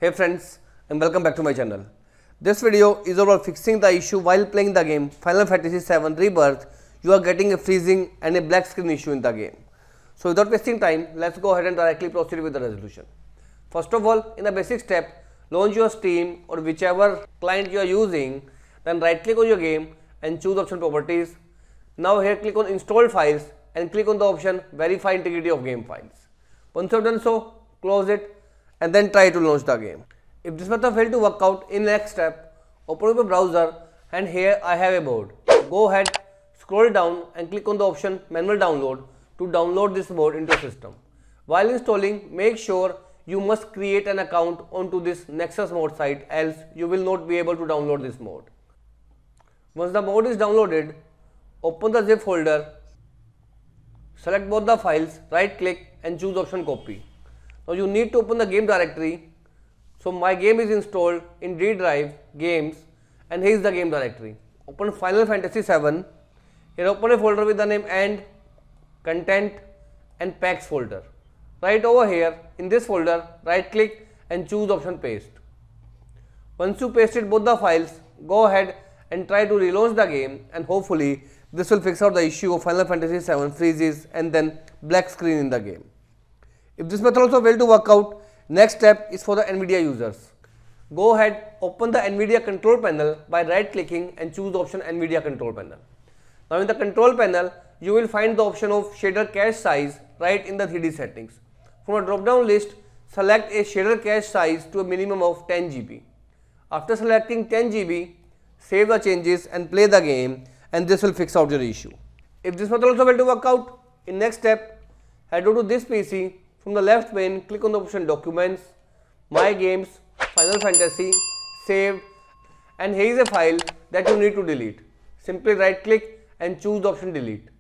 Hey friends, and welcome back to my channel. This video is about fixing the issue while playing the game Final Fantasy VII Rebirth. You are getting a freezing and a black screen issue in the game. So without wasting time, let's go ahead and directly proceed with the resolution. First of all, in a basic step, launch your Steam or whichever client you are using, then right click on your game and choose option properties. Now here click on installed files and click on the option verify integrity of game files. Once you have done so, close it and then try to launch the game. If this method failed to work out, in next step, open up a browser and here I have a board. Go ahead, scroll down and click on the option manual download to download this board into your system. While installing, make sure you must create an account onto this Nexus mod site, else you will not be able to download this mod. Once the mod is downloaded, open the zip folder, select both the files, right click and choose option copy. Now you need to open the game directory. So my game is installed in D drive, games, and here is the game directory. Open Final Fantasy VII. Here open a folder with the name and content and packs folder. Right over here in this folder, right click and choose option paste. Once you pasted both the files, go ahead and try to relaunch the game, and hopefully this will fix out the issue of Final Fantasy VII freezes and then black screen in the game. If this method also failed to work out, next step is for the NVIDIA users. Go ahead, open the NVIDIA control panel by right clicking and choose the option NVIDIA control panel. Now in the control panel, you will find the option of shader cache size right in the 3D settings. From a drop down list, select a shader cache size to a minimum of 10 GB. After selecting 10 GB, save the changes and play the game, and this will fix out your issue. If this method also failed to work out, in next step, head over to this PC. From the left pane, click on the option Documents, My Games, Final Fantasy, Saved, and here is a file that you need to delete. Simply right click and choose the option Delete.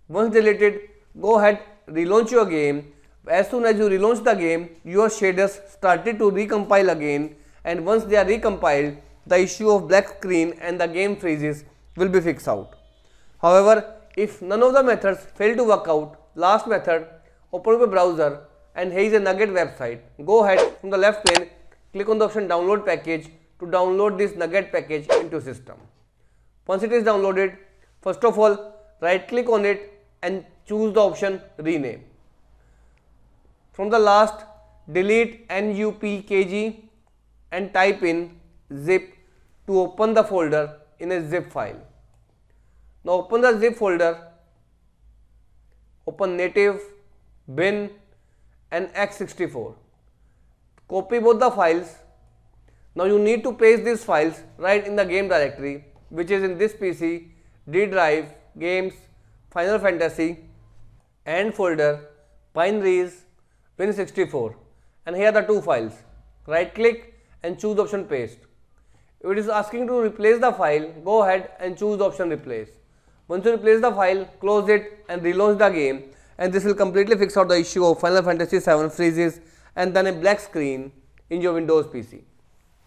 Once deleted, go ahead, relaunch your game. As soon as you relaunch the game, your shaders started to recompile again, and once they are recompiled, the issue of black screen and the game freezes will be fixed out. However, if none of the methods fail to work out, last method, open up a browser and here is a Nugget website. Go ahead, from the left pane, click on the option download package to download this Nugget package into system. Once it is downloaded, first of all, right click on it and choose the option rename. From the last, delete NUPKG and type in zip to open the folder in a zip file. Now open the zip folder, open native, bin and x64. Copy both the files. Now you need to paste these files right in the game directory, which is in this PC, D drive, games, Final Fantasy, and folder, binaries, win64, and here are the two files. Right click and choose option paste. If it is asking to replace the file, go ahead and choose the option replace. Once you replace the file, close it and relaunch the game, and this will completely fix out the issue of Final Fantasy VII freezes and then a black screen in your Windows PC.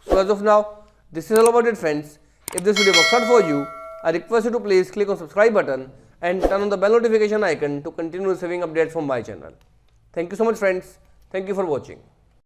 So as of now, this is all about it friends. If this video works out for you, I request you to please click on subscribe button and turn on the bell notification icon to continue receiving updates from my channel. Thank you so much friends. Thank you for watching.